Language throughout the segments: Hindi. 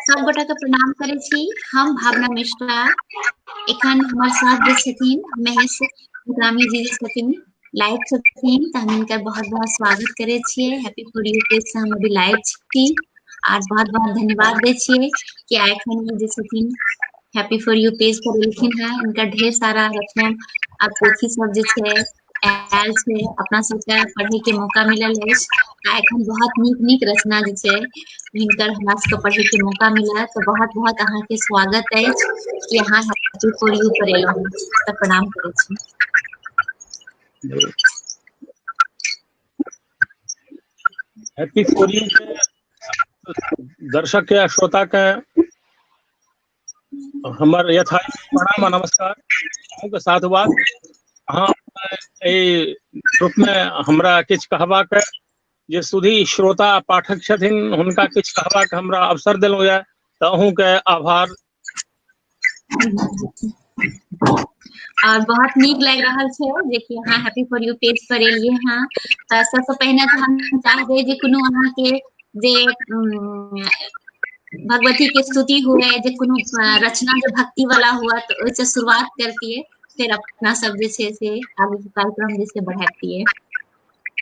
सब गोटा के प्रणाम करे छी। हम भावना मिश्रा एखन हमर साथ जे छथिन महेश ग्रामी जी जे छथिन लाइव छथिन त हम इनका बहुत-बहुत स्वागत करे छियै। हैप्पी फॉर यू पेज से हम अभी लाइव छी और बहुत-बहुत धन्यवाद दे छियै कि आइ एखन ई जे छथिन हैप्पी फॉर यू पेज पर एलखिन हैं। इनका ढेर सारा रचना आ पोथी सब जे छै आयल छै, अपना सबके पढ़े के मौका मिलल अछि। आ एखन बहुत नीक रचना जे छै हिनकर हमरा सबके पढ़े के मौका मिला तो बहुत-बहुत अहाँ के स्वागत अछि कि अहाँ हैप्पी फॉर यू पर एलहुं हैं। त प्रणाम करै छी। हैप्पी फॉर यू के दर्शक के श्रोता के हमर यथार्थ प्रणाम आ नमस्कार। अहूँके साधुवाद। अहाँ ग्रुप में हमरा किछ कहबाक जे सुधी श्रोता पाठक छथिन हुनका किछ कहबाक हमरा अवसर देलहुँ यऽ त अहूँके आभार। और बहुत नीक लग रहल छै जे कि अहाँ हैप्पी फॉर यू पेज पर एलियै हैं। त सबसे पहिने तो हम चाहबै जे कोनो अहाँ के जे भगवती के स्तुति हुए, जे कोनो रचना जे भक्ति वाला हुआ तो ओइसे शुरुआत करतियै, फिर अपना सब जे छै से आगे के कार्यक्रम जे छै बढ़ातियै।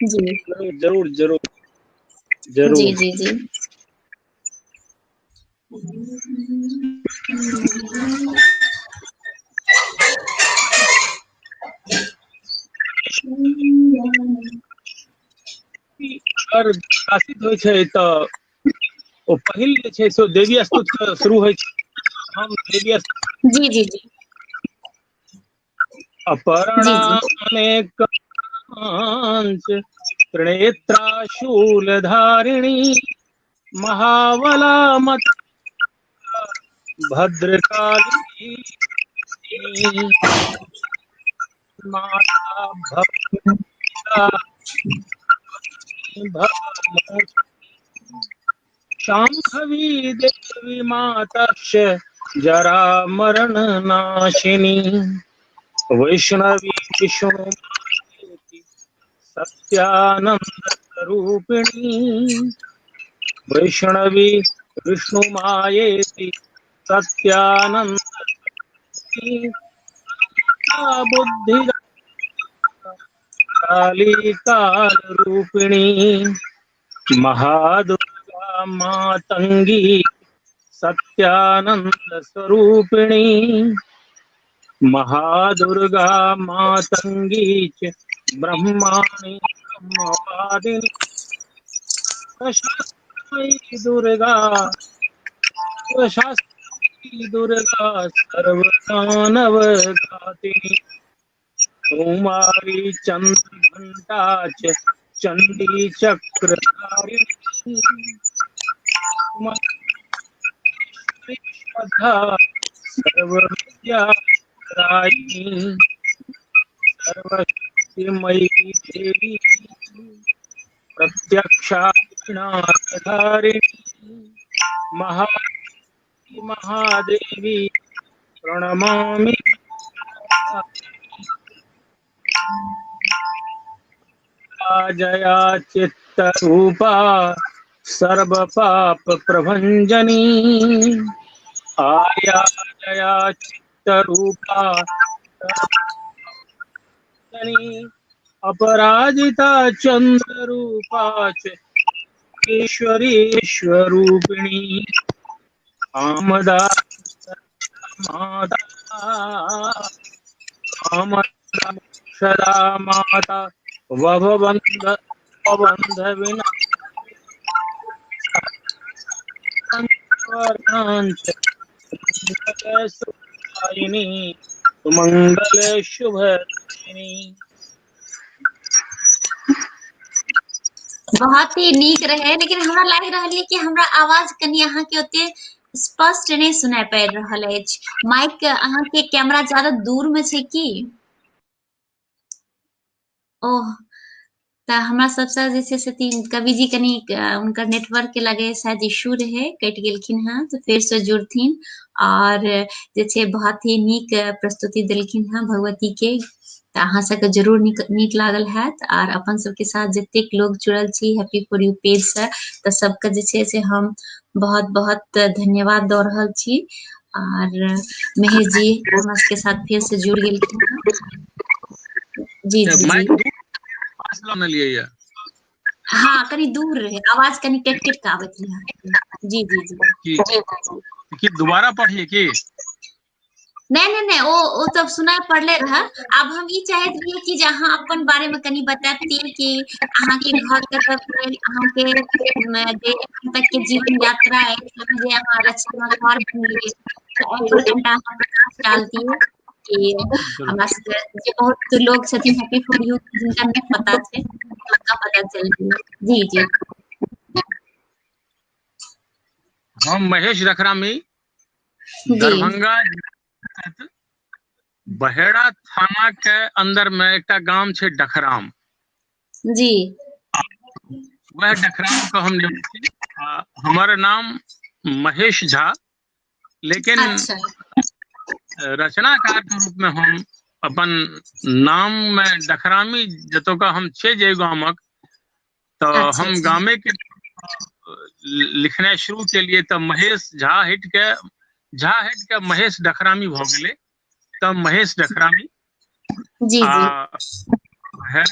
जी जरूर जरूर जी जरूर। जी जी अगर प्रकाशित होइ छै त ओ पहिल जे छै से देवी स्तुति से शुरू होइ छै। हम देवी जी जी जी जी जी अपरणानेक त्रिनेत्रा शूलधारिणी महाबला मत भद्रकाली माता भक्ता शांभवी देवी मातश्च जरा मरण नाशिनी वैष्णवी विष्णु सत्यानंद स्वरूपिणी वैष्णवी विष्णु मायेति सत्यानंद बुद्धि काली काल रूपिणी महादुर्गा मातंगी सत्यानंद स्वरूपिणी महादुर्गा मातंगी च ब्रह्माणी ब्रह्मवादिनी शास्त्री दुर्गा सर्वदानवघातिनी कुमारी चंद्रघंटा च चंडी चक्रधारिणी श्रद्धा सर्वविद्यादायिनी सर्वशक्तिमयी देवी प्रत्यक्षाधिनाथधारिणी महादेवी प्रणमामि। जया चित्तरूपा सर्वपाप प्रभंजनी आर्या जया चित्तरूपा अपराजिता चंद्ररूपा च ईश्वरी स्वरूपिणी आमदा माता सदा माता वभवंद सुखायिनी मंगल शुभनी। बहुत ही नीक रहे, लेकिन हमरा लाग रहल है कि हमरा आवाज कनी अहाँ के ओते स्पष्ट नहीं सुनाई पड़ रहल अछि। माइक अहाँ के कैमरा ज्यादा दूर में छै की? ओह त हमरा सबसे जे छै से कवि जी कनी उनकर नेटवर्क के लगे शायद इशू रहे, कट गेलखिन हैं तो फिर से जुड़थिन और जे छै बहुत ही नीक प्रस्तुति देलखिन हैं भगवती के। तो अहाँ सबके जरूर नीक लागल हैत। और अपन सबके साथ जतेक लोग जुड़ल छी हैप्पी फॉर यू पेज से, तो सबके जे छै से हम बहुत बहुत धन्यवाद दऽ रहल छी। और महेश जी हमरा सबके साथ फिर से जुड़ गेलखिन हैं। जी जी जी हाँ, कनी दूर रहे, आवाज कनी कट के आबैत रहे। जी जी जी कि दोबारा पढ़िए कि नहीं वो तब सुना पड़ले रहा। अब हम ई चाहत रहिए कि जहाँ अपन बारे में कनी बताती कि अहाँ के घर कतऽ भेल, अहाँ के जे एखन तक के जीवन यात्रा है, जे अहाँ रचनाकार बनलिए, तो एहि पर कनिटा अहाँ प्रकाश डाल दिए कि हमरा सबके जे बहुत लोग छथिन हैप्पी फॉर यू जिनका नहीं पता छै, उनका पता चल जाए। जी जी हम महेश रखरामी दरभंगा बहेड़ा थाना के अंदर में एक गांव छे डखराम। जी वह डखराम का हम निवासी। हमारा नाम महेश झा, लेकिन अच्छा रचनाकार के रूप में हम अपन नाम में डखरामी जतो का हम छे जे गामक, तो अच्छा हम अच्छा गामे के लिखने शुरू के लिए तो महेश झा हट के महेश डखरामी भ गेले, तब महेश डखरामी। जी जी है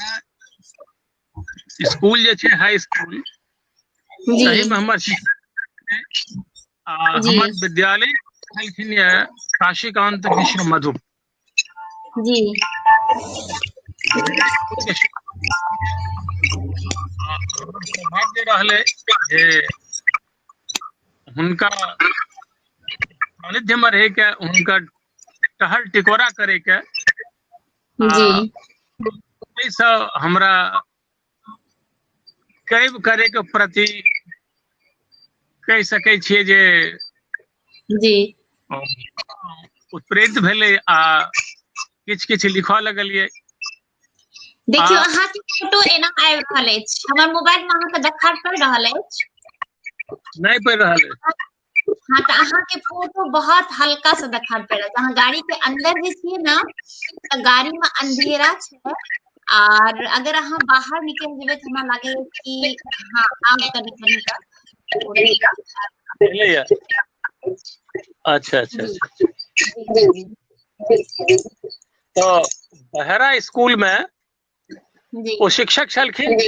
स्कूल जे छे हाई स्कूल, जी सही में हमर शिक्षक जी हमर विद्यालय छलखिन काशीकांत मिश्र मधु। जी सौभाग्य रहले जे हुनका सानिध्य में रह के हुनका टहल टिकोरा करे के जी से हमरा कैब करे के प्रति कह सके छिए जे जी उत्प्रेरित भेले आ किछ किछ लिखा लगलिए। देखियो अहाँ के फोटो एना आबि रहल अछि, हमर मोबाइल में अहाँ के देखार पड़ रहल अछि? नहीं पड़ रहल है। हाँ तो अहाँ के फोटो बहुत हल्का से देखार पड़ रहा है। अहाँ गाड़ी के अंदर जे छिए ना, तो गाड़ी में अंधेरा छै, और अगर अहाँ बाहर निकल जेबे तो हमरा लागे कि हाँ आग कनी कनी का अच्छा अच्छा तो बहेड़ा स्कूल में वो शिक्षक छलखिन,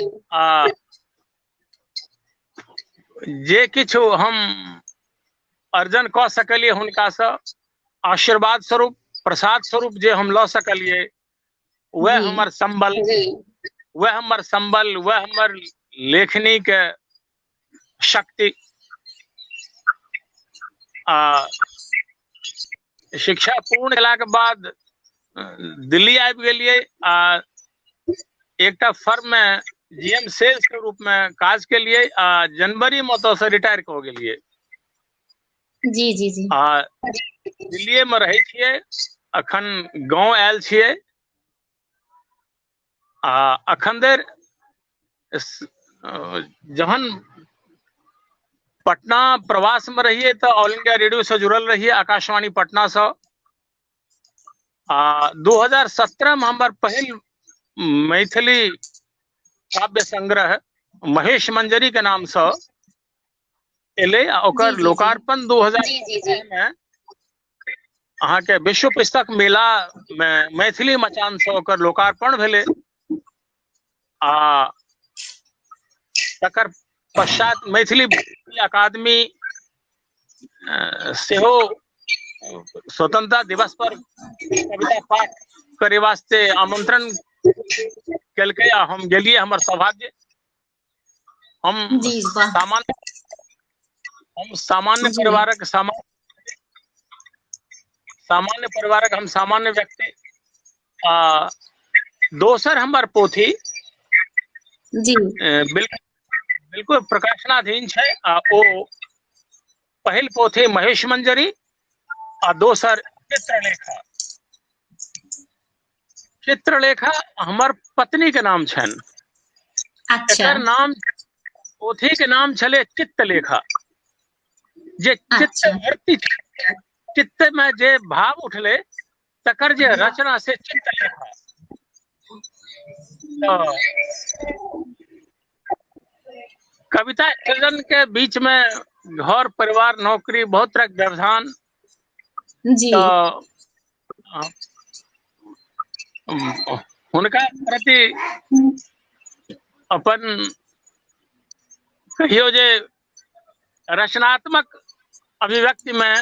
जे किछु हम अर्जन क सकलिए हुनका से आशीर्वाद स्वरूप प्रसाद स्वरूप जे हम ल सकलिए, वह हमर संबल, वह हमर लेखनी के शक्ति। शिक्षा पूर्ण केला के बाद दिल्ली आबि गेलिए, एकटा फर्म में जीएम सेल्स के रूप में काज के लिए जनवरी में तो से रिटायर हो गेलिए। जी जी जी दिल्ली में रहे छिए, अखन गांव आयल छिए। अखन देर जहन पटना प्रवास में रहिए तो ऑल इंडिया रेडियो से जुड़ल रहिए, आकाशवाणी पटना से। 2017 में हमार पहल मैथिली काव्य संग्रह महेश मंजरी के नाम से एले, ओकर लोकार्पण 2000 में अहाँ के विश्व पुस्तक मेला में मैथिली मचान से ओकर लोकार्पण भेले। तकर पश्चात मैथिली अकादमी सेहो स्वतंत्रता दिवस पर कविता पाठ करे वास्ते आमंत्रण केलकै, हम गेलिए। हमर सौभाग्य, हम सामान्य परिवारक हम सामान्य व्यक्ति। दोसर हमर पोथी जी बिल्कुल प्रकाशनाधीन छै। ओ पहिल पोथी महेश मंजरी आ दोसर चित्रलेखा। चित्रलेखा हमर पत्नी के नाम छन। अच्छा एकर नाम पोथी के नाम छले चित्रलेखा। जे चित्त वृत्ति चित्त में जे भाव उठले तकर जे रचना से चित्रलेखा। तो कविता सृजन के बीच में घर परिवार नौकरी बहुत तरह के व्यवधान, जी तो उनका प्रति अपन कहियो जे रचनात्मक अभिव्यक्ति में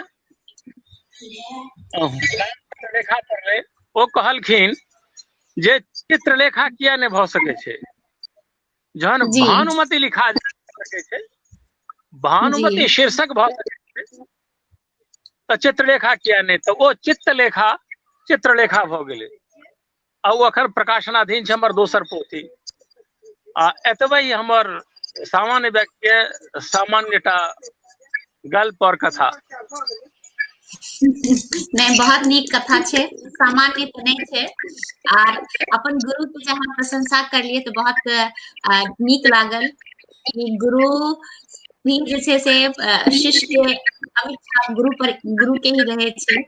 चित्रलेखा पर वो कहलखिन जे चित्रलेखा किया नहीं भ सके छे, जहन जी भानुमति लिखा जा सके छे, भानुमति जी शीर्षक भ सके छे, तो चित्रलेखा किया नहीं, तो वो चित्रलेखा चित्रलेखा भ गेले। आ वो अखन प्रकाशनाधीन छे हमर दोसर पोथी। एतबे ही हमर सामान्य व्यक्ति के सामान्यटा गल्प और कथा। नहीं, बहुत नीक कथा छे, सामान्य तो नहीं छे। और अपन गुरु के जहाँ प्रशंसा कर लिए तो बहुत नीक लागल कि गुरु भी जे छे से शिष्य के अपेक्षा गुरु के ही रहे छे।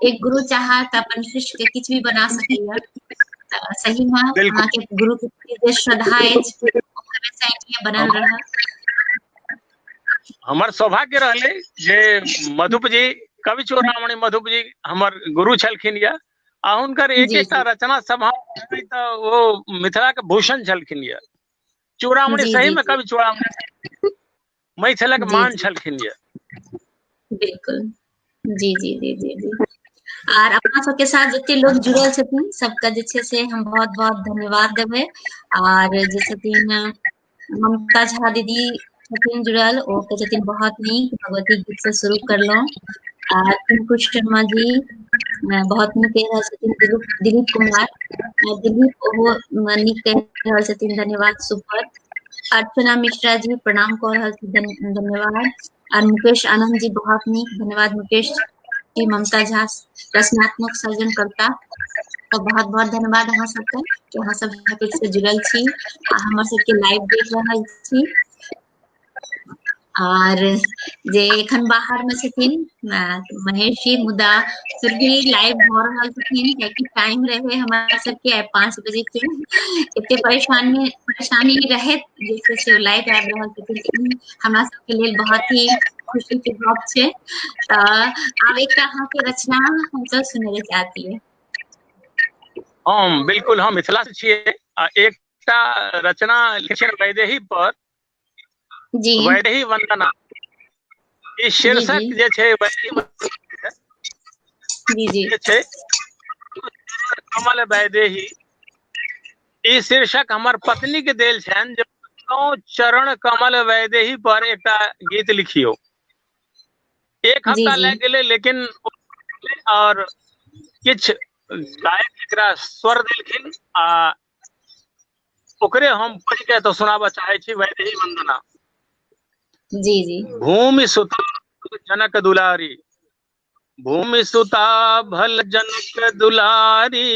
एक गुरु चाहा तो अपन शिष्य के किछ भी बना सकैया। सही में बिल्कुल। अहाँ के गुरु के प्रति जे श्रद्धा अछि हमेशा एनिये बनल रहे। हमर सौभाग्य रहले जे मधुप जी, कवि चूड़ामणि मधुप जी हमर गुरु छलखिन या, आ हुनकर एक जी एकटा जी रचना सभा तो वो मिथिला के भूषण छलखिन या। चूड़ामणि जी सही जी में कवि चूड़ामणि मैथिलक जी मान जी छलखिन या। बिल्कुल। जी जी जी जी जी। और अपना सबके साथ जते लोग जुड़ल छथिन सबका जे छे से हम बहुत बहुत धन्यवाद देबै। और जे छथिन ममता झा दीदी छथिन जुड़ल, ओ कहै छथिन बहुत नीक भगवती गीत से शुरू करलौं। टिंकू शर्मा जी बहुत नीक कहि रहल छथिन। दिलीप कुमार दिलीप ओहो नीक कहि रहल छथिन, धन्यवाद सुपर। अर्चना मिश्रा जी प्रणाम कऽ रहल छी, धन्यवाद। और मुकेश आनंद जी बहुत नीक, धन्यवाद मुकेश जी। ममता झा रचनात्मक सर्जन करता, तो बहुत बहुत धन्यवाद अहाँ सबके कि अहाँ सब टॉपिक से जुड़ल छी आ हमर सबके लाइव देख रहल छी। और जे एखन बाहर में छथिन महेश जी, मुदा फिर भी लाइव भ रहल छथिन कियाकि टाइम रहे हमरा सबके 5 बजे के। एते परेशानी रहे जैसे से लाइव आबि रहल छथिन, हमरा सबके लेल बहुत ही खुशी के गप छै। आब एकटा अहाँ के रचना हम सब सुनय चाहतियै। हम बिल्कुल हम मिथिला से छियै। एकटा रचना लिखिन वैदेही पर, जी वैदेही वंदना। ई जी शीर्षक जे छै वैदेही जी जी जे छै कमल वैदेही, ई शीर्षक हमर पत्नी के देल छनि जे चरण कमल वैदेही पर एकटा गीत लिखियो। एक जी हफ्ता जी लग गेलै, लेकिन और किछ गायक एकरा स्वर देलखिन आ ओकरे हम पढ़ के तो सुनाबऽ चाहे छी। वैदेही वंदना। जी जी भूमि सुता जनक दुलारी, भूमि सुता भल जनक दुलारी,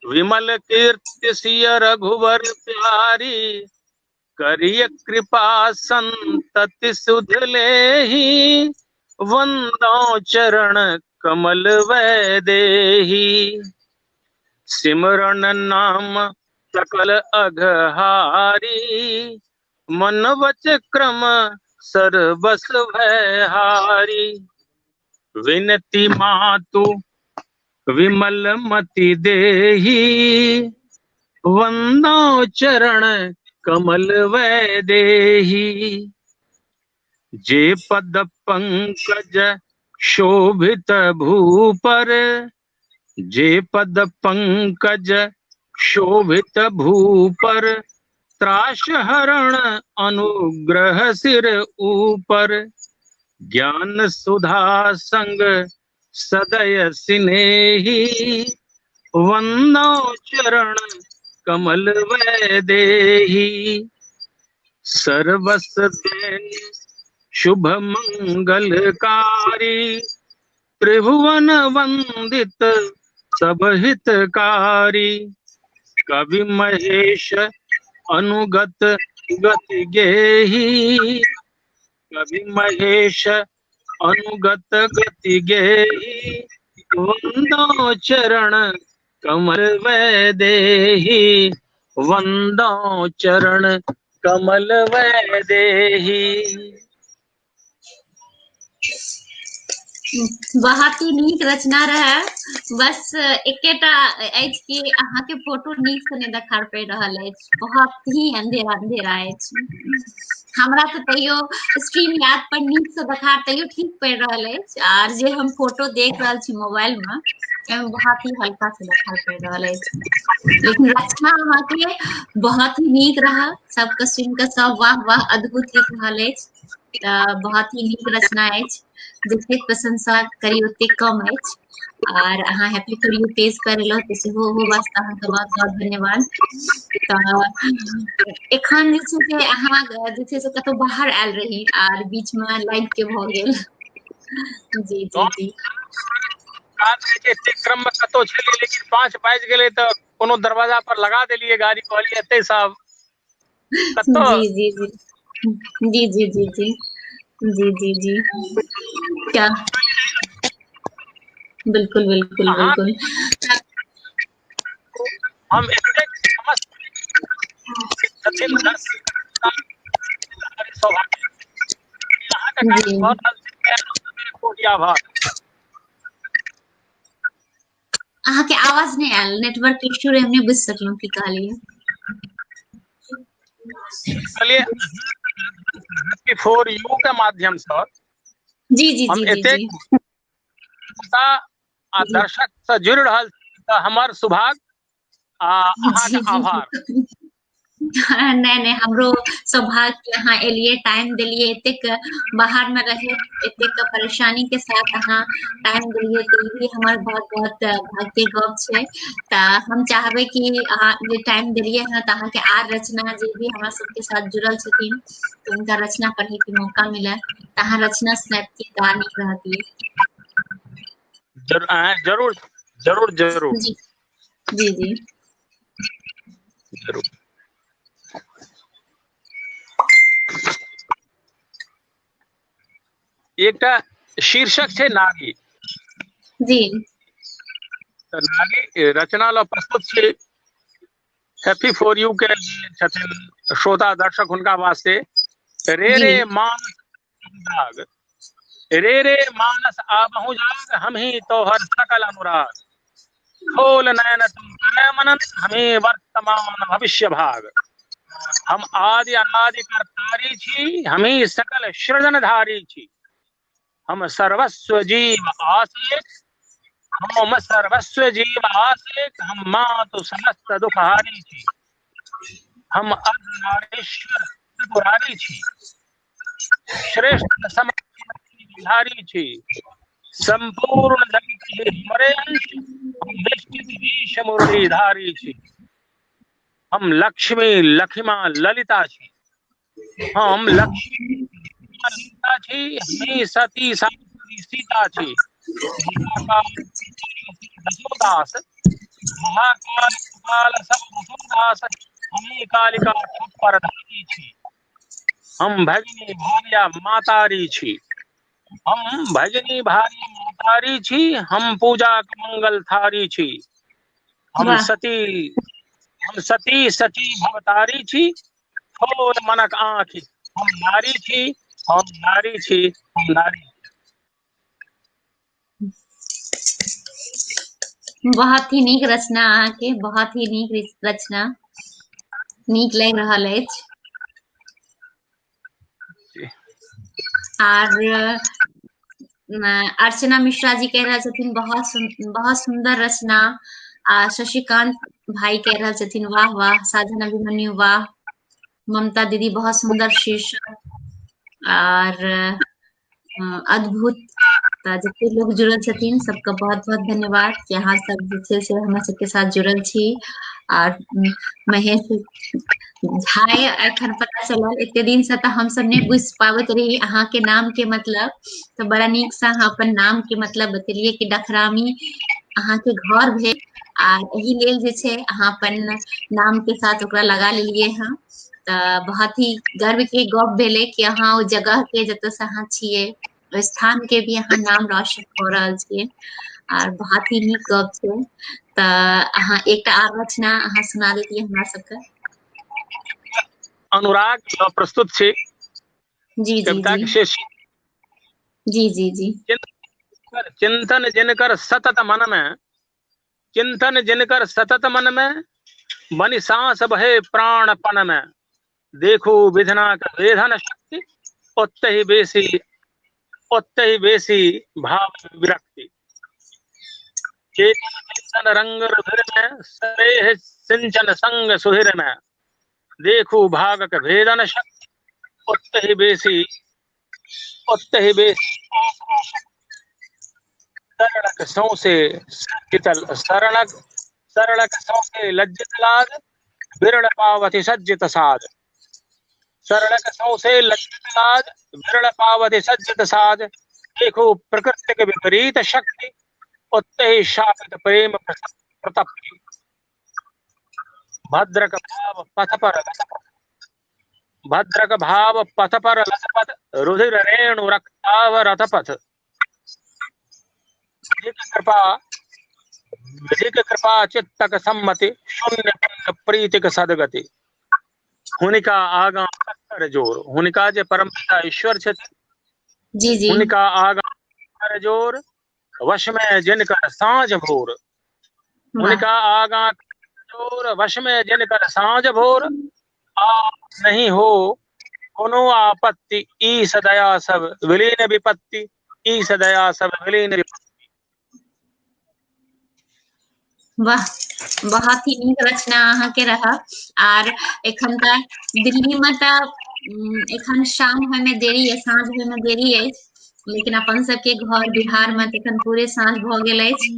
विमल कीर्ति सिय रघुवर प्यारी, करिय कृपा संतति सुध लेहि, वंदो चरण कमल वैदेही। सिमरन नाम सकल अघहारी, मन वच क्रम सर्वस भयहारी, विनती मातु विमल मति देही, वंदो चरण कमल वैदेही। जे पद पंकज शोभित भूपर, जे पद पंकज शोभित भूपर, त्रास हरण अनुग्रह सिर ऊपर, ज्ञान सुधा संग सदय सिनेही, वंदो चरण कमल वैदेही। सर्वस देन शुभ मंगलकारी, त्रिभुवन वंदित सब हितकारी, कवि महेश अनुगत गति गेही, कवि महेश अनुगत गति गेही, वंदो चरण कमल वैदेही वंदो चरण कमल वैदेही। बहुत ही नीक रचना रहे। बस एकेटा अछि कि अहाँ के फोटो नीक से नहीं देखार पड़ रहल अछि, बहुत ही अंधेरा अंधेरा अछि। हमरा तो तैयो स्ट्रीम याद पर नीक से देखार तैयो ठीक पड़ रहल अछि, और जे हम फोटो देख रहल छी मोबाइल में एमे बहुत ही हल्का से देखार पड़ रहल अछि। लेकिन रचना अहाँ के बहुत ही नीक रहा, सबके सुन के सब वाह वाह अद्भुत लिख रहल अछि। बहुत ही नीक रचना अछि, जतेक प्रशंसा करी ओतेक कम अछि। और अहाँ हैप्पी फॉर यू पेज पर एलहुँ तऽ सेहो ओहो वास्ते अहाँके बहुत बहुत धन्यवाद। तऽ एखन जे छै से अहाँ जे छै से कतौ बाहर आयल रही आर बीच में लाइट के भऽ गेल। जी जी जी क्रम में कतौ छलियै, लेकिन 5 बाजि गेलै तऽ कोनो दरवाजा पर लगा देलियै गाड़ी, कहलियै एतै साहब कतौ। जी जी जी जी जी जी जी जी जी जी क्या बिल्कुल बिल्कुल अहाँ बिल्कुल। हम एतेक समस्त छथिन सौभाग्य अहाँके जी कारण भऽ रहल छै आभार। अहाँ के आवाज नहीं आयल, नेटवर्क इश्यू रहे, हम नहीं बुझ सकलहुँ की कहलियै। कहलिए फॉर यू के माध्यम से जी जी हम जी जी जी एतेक आ जी दर्शक से जुड़ि रहल छी तऽ हमर सुभाग आ जी अहाँके जी आभार। नहीं नहीं हमरो सौभाग्य अहाँ एलिए, टाइम देलिए, एतेक बाहर में रहे, एतेक परेशानी के साथ अहाँ टाइम देलिए, तो ये हमर बहुत बहुत भाग्य के गप छै। तऽ हम चाहबै कि अहाँ जे टाइम देलिए हैं तऽ अहाँ के आर रचना जे भी हमरा सबके साथ जुड़ल छथिन तऽ हुनका रचना पढ़े के मौका मिले, तऽ अहाँ रचना सुनैबतियै तऽ नीक रहतियै। जरूर जरूर जरूर जी जी जी जरूर। एकटा शीर्षक छै नागी। जी तऽ नागी रचना ला प्रस्तुत छी हैप्पी फॉर यू के छथिन श्रोता दर्शक हुनका वास्ते। रे जी रे मानस जाग, रे रे मानस आबहु जाग, हम ही तोहर सकल अनुराग। खोल नयन तुम करे मनन, हमें वर्तमान भविष्य भाग। हम आदि अनादि करतारी छी, हम ही सकल सृजनधारी छी। हम सर्वस्व जीव आश्रित, हम सर्वस्व जीव आश्रित, हम मातु समस्त दुखहारी छी। हम अर्धनारीश्वर त्रिपुरारी छी, श्रेष्ठ समधारी छी। संपूर्ण जगत ही हमरे अंश, हम निश्चित ईश मुरलीधारी छी। हम लक्ष्मी लखिमा ललिता छी, हम लक्ष्मी ललिता छी, हमें सती सावित्री सीता छी। दसोदास महाकाल काल सब दसोदास, हमें कालिका छप्पर धारी छी। हम भगिनी भार्या मातारी छी, हम भगिनी भार्या मातारी छी, हम पूजा मंगल थारी छी। हम वाह सती सची भवतारी छी, खोल मनक आँखि हम नारी छी, हम नारी छी, हम नारी। बहुत ही नीक रचना अहाँ के, बहुत ही नीक रचना, नीक लागि रहल अछि। और अर्चना मिश्रा जी कह रहल छथिन बहुत सुंदर रचना। शशिकांत भाई कह रहल छथिन वाह वाह, साधन अभिमन्यु वाह, ममता दीदी बहुत सुंदर शीर्षक और अद्भुत। तऽ जते लोग जुड़ल छथिन सबके बहुत बहुत धन्यवाद कि अहाँ सब जे छै से हमरा सबके साथ जुड़ल छी। और महेश झाय एखन पता चलल, एते दिन से तऽ हम सब नहीं बुझ पाबैत रही अहाँ के नाम के मतलब, तो बड़ा नीक से अहाँ अपन नाम के मतलब बतेलिए कि डखरामी अहाँ के घर भेल, आ एहि लेल जे छै अहाँ अपन नाम के साथ ओकरा लगा लेलिए हैं। तऽ बहुत ही गर्व के गप भेलै कि अहाँ ओ जगह के जतऽ से अहाँ छियै ओहि स्थान के भी अहाँ नाम रोशन कऽ रहल छियै, आर बहुत ही नीक गप छै। अहाँ एकटा आर रचना अहाँ सुना देतियै हमरा सबके। अनुराग प्रस्तुत छी जी जी कविता जी के शेष। जी जी जी चिंतन जिनकर सतत मन में, चिंतन जिनकर सतत मन में, बनि सांस बहे प्राणपन में, देखो विधना का वेधन शक्ति, ओत्तहि बेसी भाव विरक्ति। चेतन रंग रुधिर में, सरेह सिंचन संग सुहिर में, देखो भागक भेदन शक्ति, ओत्तहि बेसी सरलक सौंसे सज्जितल सरलक सौंसे लज्जित लाज, विरल पावति सज्जित साज। सरलक सौंसे लज्जित लाज, विरल पावति सज्जित साज, देखो प्रकृति के विपरीत शक्ति, उत्तहि शापित प्रेम प्रतप्ति। भद्रक भाव पथ पर लथपथ, रुधिर रेणु रक्ताव रथपथ। विधिक कृपा चित्तक सम्मति, शून्य प्रीतिक सदगति। हुनिका आगा कर जोर, हुनिका जे परम पिता ईश्वर छथि, जी जी हुनिका आगा कर जोर, वश में जिनकर साँझ भोर। हुनिका आगा कर जोर, वश में जिनकर साँझ भोर, आप नहीं हो कोनो आपत्ति, ईश दया सब विलीन विपत्ति, ईश दया सब विलीन विपत्ति। वाह, बहुत ही नीक रचना अहाँके रहा। आर एखन तक दिल्ली में एखन शाम होय में देरी है, साँझ होय में देरी है, लेकिन अपन सबके घर बिहार में एखन पूरे साँझ भ गेल अछि।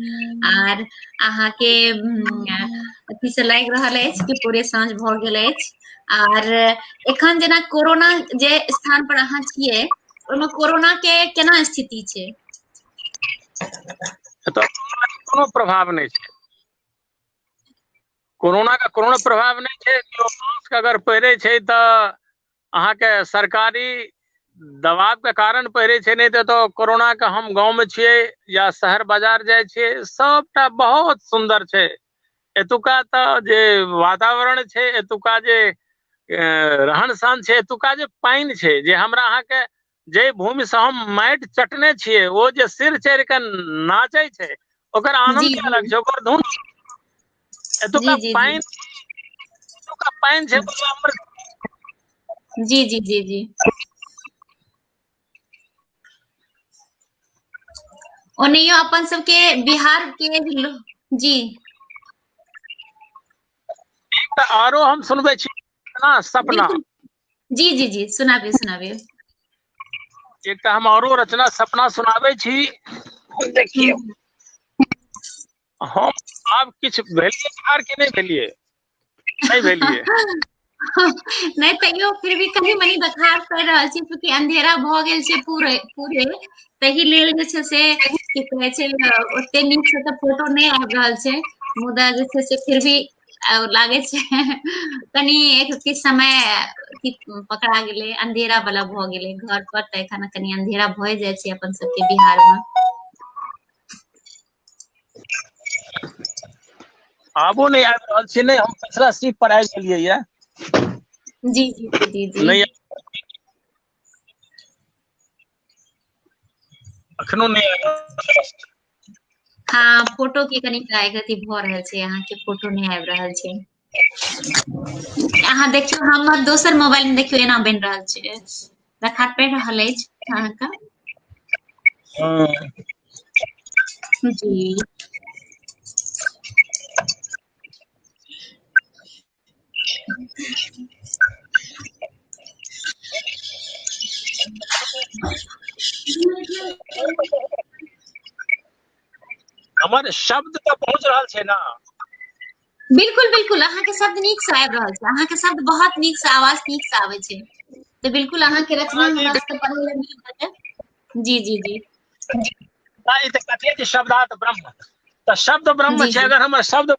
आर अहाँके अथी से लागि रहल अछि कि पूरे साँझ भ गेल अछि। आर एखन जेना कोरोना जे स्थान पर अहाँ छियै, ओहिमे कोरोना के केना स्थिति छै? तो कोनो प्रभाव नहीं है, कोरोना का कोनो प्रभाव नहीं है। जो मास्क अगर पहिरे छै तो अहाँ के सरकारी दबाव के कारण पहिरे छै, नहीं तो कोरोना के हम गांव में छियै या शहर बाजार जाय छियै, सबटा बहुत सुंदर छै। एतुका तो जे वातावरण छै, एतुका जे रहन सहन छै, एतुका जे पानि छै, जे हमरा अहाँ के जे भूमि से हम माटि चटने छियै, ओ जे सिर चढ़ि के नाचै छै, ओकर जी आनंद जी अलग छै, ओकर धुन। एतुका जी जी पानि छै अमृत। जी जी जी जी ओनहियो अपन सबके बिहार के जी एकटा आरो हम सुनबै छी ना, सपना। बिल्कुल जी जी जी सुनाबियो सुनाबियो। एकटा हम औरो रचना सपना सुनाबै छी। देखिए हम आब किछु भेलियै बिहार के नहीं भेलियै, नहीं भेलियै। नहीं तैयो फिर भी कनी मनी देखार कर रहल छी, क्योंकि अंधेरा भ गेल छै पूरे तही लेल जे छै से की कहै छै, ओते नीक से तऽ फोटो नहीं आबि रहल छै, मुदा जे छै से फिर भी लागे छै कनी किछु समय पकड़ा गेलै, अंधेरा वाला भ गेलै घर पर, त एखन कनी अंधेरा भए जाइ छै अपन सबके बिहार में। आबो नहीं आबि रहल छै, नहीं हम पिछला सीट पर आबि गेलियै ये। जी जी जी जी जी नहीं अखनो नहीं आबि। हाँ, फोटो के कनी गति भ रहल छै, अहाँ के फोटो नहीं आबि रहल छै। अहाँ देखियौ हमर दोसर मोबाइल में देखियौ एना बनि रहल छै, देखार पड़ि रहल अछि अहाँके? जी हमर शब्द तो पहुंच रहल छै ना? बिल्कुल बिल्कुल, अहाँ के शब्द नीक से आबि रहल छै, अहाँ के शब्द बहुत नीक से, आवाज नीक से आबै छै, तो बिल्कुल अहाँ के रचना हमरा सबके पढ़ै लेल मिल रहल है। जी जी जी कथिए छै शब्दात ब्रह्म, तो शब्द ब्रह्म जी छै। जी अगर हमर शब्द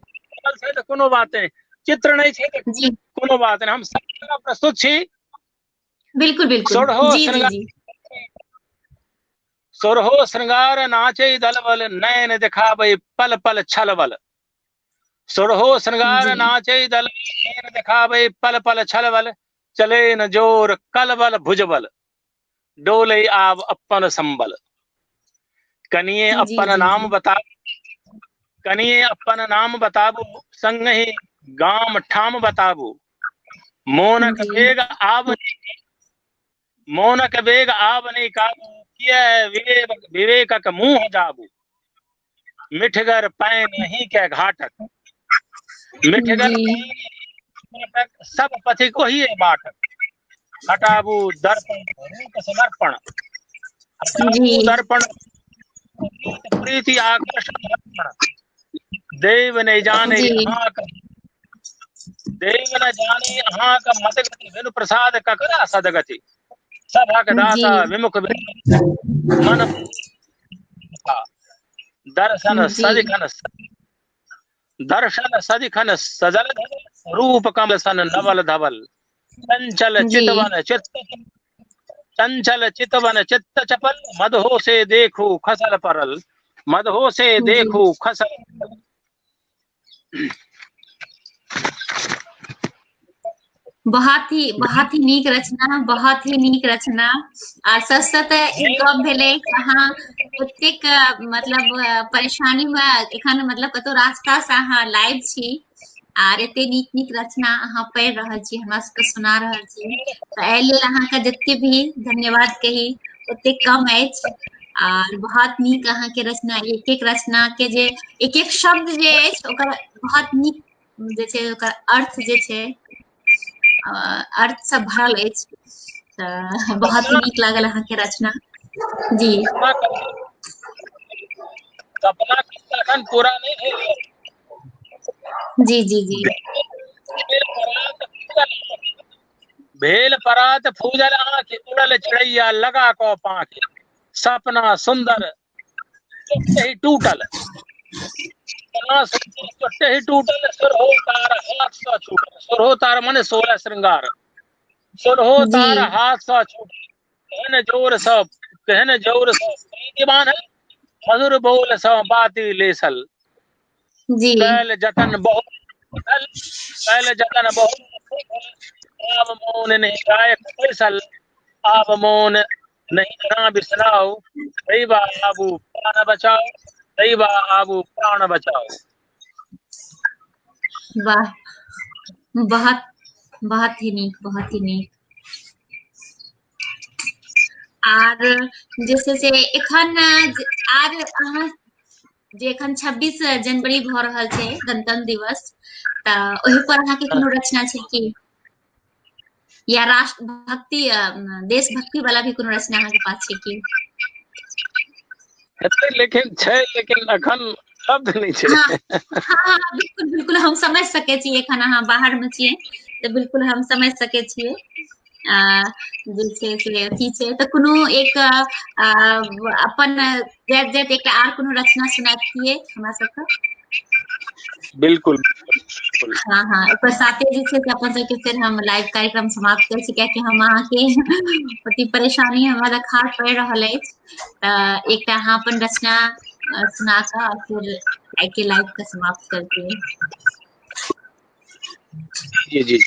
छै तो कोनो बात नहीं, चित्र नहीं छै तो जी कोनो बात नहीं, हम सब प्रस्तुत छी। बिल्कुल बिल्कुल सोरहो जी जी श्रृंगार, जी सोरहो श्रृंगार नाचे दलबल, नैन दिखाबै पल पल छलबल। सुरहो श्रृंगार जी नाचे दल, खेर दिखावे पल पल छल बल, चले न जोर कल बल भुज बल, डोले आव अपन संबल। कनिये जी अपन जी नाम जी बता, कनिये अपन नाम बताबू, संग ही गाम ठाम बताबू। मोनक जी बेग आवने, मोनक बेग आवने काबू, किया विवेकक मुंह जाबू। मिठगर पै नहीं के घाटक, मिठगर जी घाटक, सब पथिक वही बाटक। हटाबू दर्पण रूप समर्पण, हटाबू जी दर्पण प्रीति आकर्षण दर्पण। देव ने जाने जी यहाँ का, देव न जाने यहाँ का मत गति, बिनु प्रसाद ककरा सदगति। सभक जी दाता विमुख मन था, दर्शन जी सदिखन, दर्शन सदिखन सजल धवल, रूप कमल सन नवल धवल। चंचल जी चितवन चित्त, चंचल चितवन चित्त चपल, मदहो से देखू खसल परल, मदहो से जी देखू खसल। बहुत ही नीक रचना, बहुत ही नीक रचना। आ सच सच ई गप भेलै कि अहाँ एतेक मतलब परेशानी में एखन मतलब कतौ रास्ता से अहाँ लाइव छी आर एते नीक नीक रचना अहाँ पढ़ि रहल छी, हमरा सबके सुना रहल छी, तऽ एहि लेल अहाँके जते भी धन्यवाद कही ओते कम अछि। आर बहुत नीक अहाँके रचना, एक एक रचना के जे एक एक शब्द जे अछि ओकर बहुत नीक जे छै ओकर अर्थ जे छै अर्थ सब भरल अछि। तऽ बहुत ही नीक लागल अहाँके रचना। जी सपना एखन पूरा नहीं भेल। जी जी जी भेल परात फूजल आँख, उड़ल चिड़ैया लगा को पाँख। सपना सुंदर टूटे ही टूटल, सपना सुंदर टूटे ही टूटल, सुरहो तार हाथ सा छूटल। सुरहो तार माने 16 श्रृंगार, सुरहो जी तार हाथ सा छूटल। कहन जोर सब, कहन जोर सब प्रीति बान्हल, मधुर बोल सा बाती लेसल। जी कैल जतन बहुत कुशल, कैल जतन बहुत कुशल, आब मौन नहीं गाय कुशल। आब मौन नहीं जना बिसराओ, दैवा आबू प्राण बचाओ, दैवा आबू प्राण बचाओ। वाह, बहुत बहुत ही नीक, बहुत ही नीक। आर जे छै से एखन आर अहाँ जे एखन 26 जनवरी भऽ रहल छै गणतंत्र दिवस, तऽ ओहि पर अहाँके कोनो रचना छै की, या राष्ट्र भक्ति देशभक्ति वाला भी कोनो रचना अहाँके पास छै की? लेकिन छै, लेकिन अखन शब्द नहीं छै। हाँ हाँ बिल्कुल बिल्कुल हम समझ सकै छी, एखन अहाँ बाहर में छियै तऽ बिल्कुल हम समझ सकै छियै। जे छै से अथी छै तऽ कोनो एक अपन जाइत एकटा आर कोनो रचना सुनाइतियै हमरा सबके। बिल्कुल बिल्कुल। हाँ ओकर साथे जे छै से अपन सबके फेर हम लाइव कार्यक्रम समाप्त करै छी, कियाकि हम अहाँके अति परेशानी हमरा देखार पड़ि रहल अछि। एकटा अहाँ अपन रचना सुना कऽ और फिर आइ के लाइव के समाप्त करते हैं। जी जी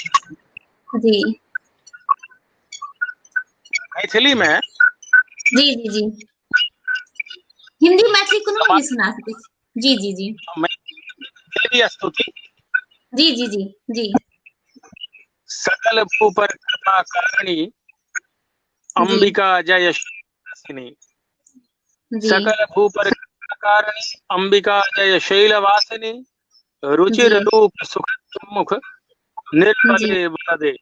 जी मैथिली में, जी जी जी हिंदी मैथिली कोनो में भी सुना सकै छी। जी जी जी देवी स्तुति। जी जी जी जी सकल भूपर कृपा कारिणी, जी अंबिका जय शैलवासिनी। जी सकल भूपर कृपा कारिणी, अंबिका जय शैलवासिनी। जी रुचिर रूप सुखद मुख, जी निर्मले वरदे।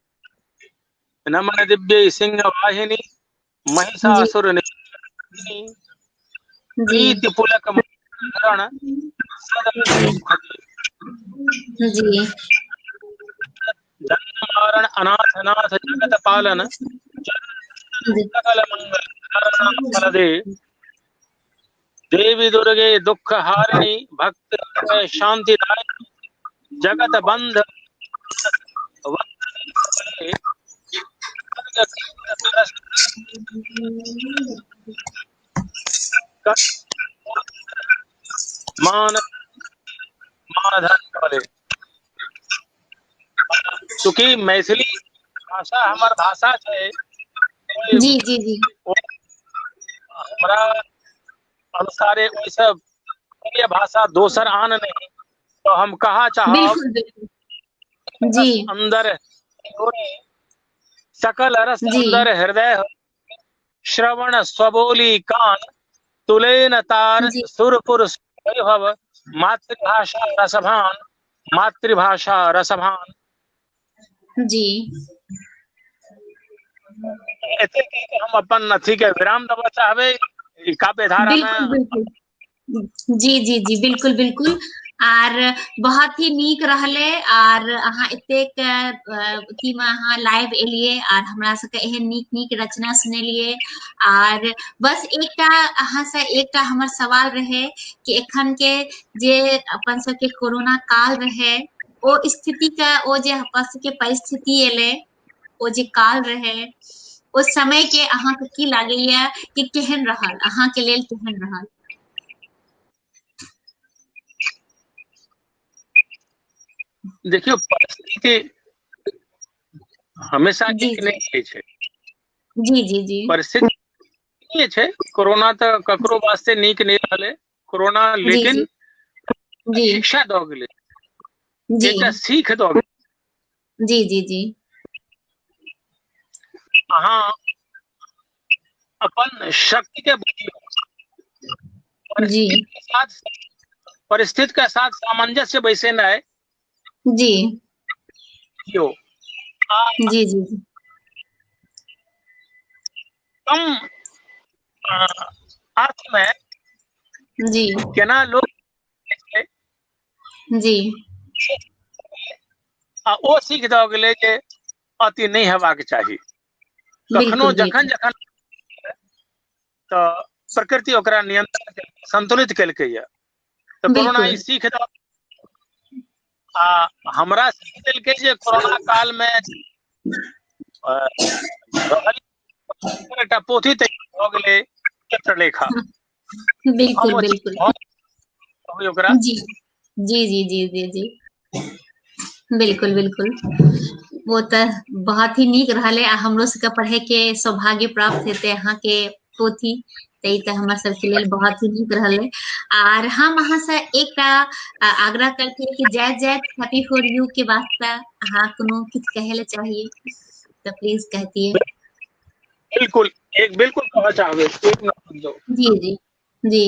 नमन दिव्य सिंह वाहिनी, जी महिषासुर निवासिनी। जी प्रीति पुलक मरण, सदन सुख दे। जी जन्म मारण अनाथ नाथ जगत पालन, सकल मंगल कारणा फल दे। देवी दुर्गे दुख हारिणी, भक्त हृदय शांति दायिनी। जगत बंध वंदने, मान मान धन बोले, क्योंकि मैथिली भाषा हमार भाषा है। जी जी जी हमारा अनुसारे वैसे प्रिय भाषा दोसर आन नहीं, तो हम कहा चाहब बिल्कुल बिल्कुल जी अंदर सकल रस जी अंदर हृदय, श्रवण स्वबोली कान, तुलेन तार जी सुरपुर वैभव, मातृभाषा रसभान, मातृभाषा रसभान। जी ऐसे कह के हम अपन अथी के विराम देवा चाहबे ई काव्य धारा बिल्कुल में। बिल्कुल जी जी जी बिल्कुल बिल्कुल आर बहुत ही नीक रहले आर अहाँ एतेक की में अहाँ लाइव एलिए आर हमरा सबके एहन नीक नीक रचना सुनेलिए। आर बस एकटा अहाँ से एकटा हमर सवाल रहे कि एखन के जे अपन सबके कोरोना काल रहे ओ स्थिति का ओ जे अपन सबके परिस्थिति एले ओ जे काल रहे उस समय के अहाँ के की लागैया कि केहन रहल अहाँ के लेल केहन रहल? देखियो परिस्थिति हमेशा जी एक जी नहीं है छे। जी जी जी परिस्थिति नहीं छे, कोरोना तो ककरो वास्ते नीक नहीं रहले कोरोना, जी जी लेकिन जी शिक्षा दो गेले, जी एक सीख दो गेले। जी जी जी अहाँ अपन शक्ति के बुझियो, जी परिस्थिति के साथ सामंजस्य बैसेना है जी यो आ जी जी जी कम अर्थ में जी केना लोग जी आ ओ सीख दो गेले जे अति नहीं हेबाक चाही। कखनो बिल्कुल जखन बिल्कुल जखन तो प्रकृति ओकरा नियंत्रण संतुलित केलकै या, तो कोरोना ई बिल्कुल सीख दो आ हमरा सीख देलकै जे कोरोना काल में एकटा पोथी तैयार भ गेलै चित्रलेखा। बिल्कुल हम बिल्कुल ओकरा जी जी जी जी जी जी बिल्कुल बिल्कुल वो तो बहुत ही नीक रहले आ हमरो सबके पढ़े के सौभाग्य प्राप्त हेते अहाँ के पोथी ते त हमर सबके लेल बहुत ही नीक रहले। आर हम अहाँ से एकटा आग्रह करते कि जय जय हैप्पी फॉर यू के वास्ते अहाँ कोनो कुछ कहे ले चाहिए तो प्लीज कहतिए। बिल्कुल बिल्कुल कहना चाहबे, एक मिनट दो। जी जी जी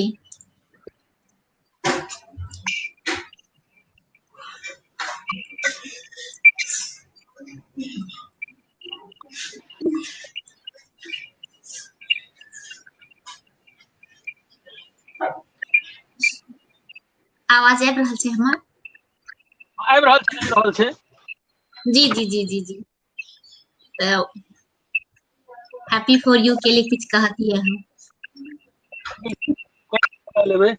आवाज आबि रहल छै हमर? आबि रहल छै। जी जी जी जी जी तो हैप्पी फॉर यू के लिए कुछ कहती है हम? लेबै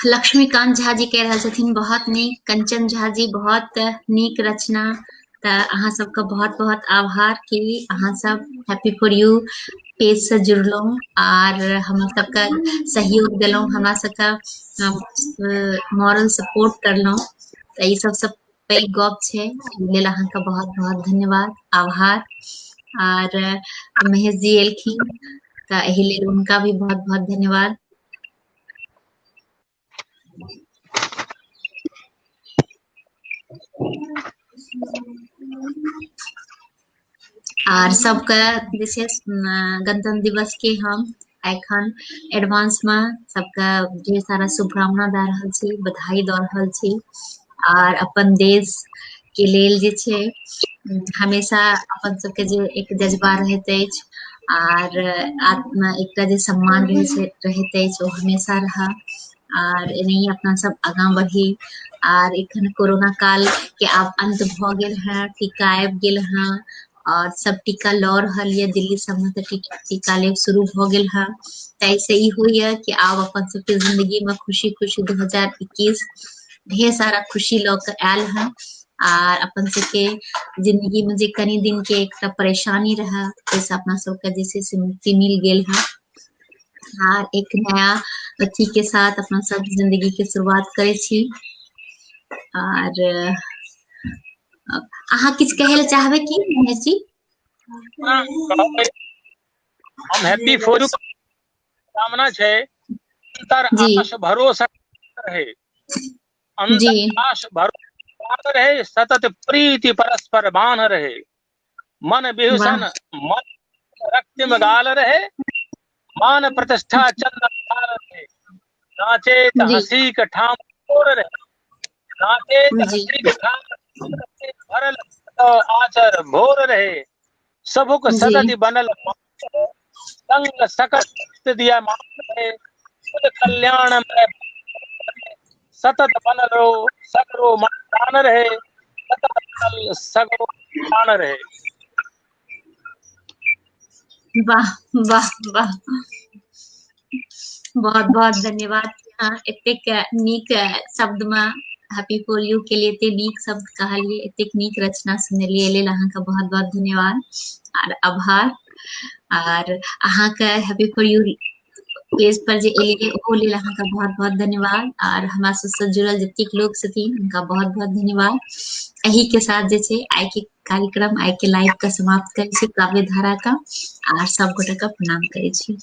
लक्ष्मीकांत झा जी कह रहल छथिन बहुत नीक, कंचन झा जी बहुत नीक रचना। त अहाँ सबके बहुत बहुत आभार कि अहाँ सब हैप्पी फॉर यू पेज से जुड़लहुँ आर हमरा सबके सहयोग देलहुँ, हमरा सबके मॉरल सपोर्ट करलहुँ, तऽ ई सबसँ पैघ गप छै। एहि लेल अहाँके बहुत बहुत धन्यवाद आभार। आर महेश जी एलखिन तऽ एहि लेल हुनका भी बहुत बहुत धन्यवाद। आर सबके जे छै गणतंत्र दिवस के हम एखन एडवांस में सबके ढेर सारा शुभकामना दे रहल छी, बधाई दे रहल छी। आर अपन देश के लेल जे छै हमेशा अपन सबके जे एक जज्बा रहैत अछि आर आत्मा एकटा जे सम्मान रहैत अछि ओ हमेशा रहा। आर एनाहिए अपना सब आगाँ बढ़ी। आर एखन कोरोना काल के आब अंत भ गेल है, टीका आबि गेल है और सब टीका लऽ रहल ये, दिल्ली सब में तऽ टीका लेब शुरू भ गेल है। ताहि से ई होइए कि आब अपन सबके जिंदगी में खुशी खुशी 2021 ढेर सारा खुशी लौक आयल है और अपन सबके जिंदगी में जे कनी दिन के एक परेशानी रहा जैसे अपना सबके जैसे से मुक्ति मिल गेल है और एक नया अथी के साथ अपना सब जिंदगी के शुरुआत करे छी और अहाँ किछ कहे ले चाहबे की महेश जी? हम हैप्पी फॉर यू कामना छे अंतर आश भरोसा रहे अंतर आश भरोसा रहे सतत प्रीति परस्पर बान रहे मन बिहुसन मन रक्तिम गाल रहे मान प्रतिष्ठा चंदन रहे नाचे हंसी कठाम रहे नाचे हंसी कठाम भरल आचर भोर रहे सबुक सदति बनल संग सकत दिया मान रहे खुद कल्याण में सतत बनल रो सगरो मान रहे सतत सगरो मान रहे। वाह वाह वाह बहुत बहुत धन्यवाद। हाँ एतेक नीक शब्द में हैप्पी फॉर यू के लिए एते नीक शब्द कहलिए एतेक नीक रचना सुनलिए लेल अहाँ का बहुत बहुत धन्यवाद और आभार और अहाँ का हैप्पी फॉर यू पेज पर जे एलिए ओ लेल अहाँ का बहुत बहुत धन्यवाद और हमरा से जुड़ल जतेक लोग छथिन उनका बहुत बहुत धन्यवाद। यही के साथ जे छे आई के कार्यक्रम आई के लाइव का समाप्त करे छी काव्य धारा का और सब गोटे का प्रणाम करे छी।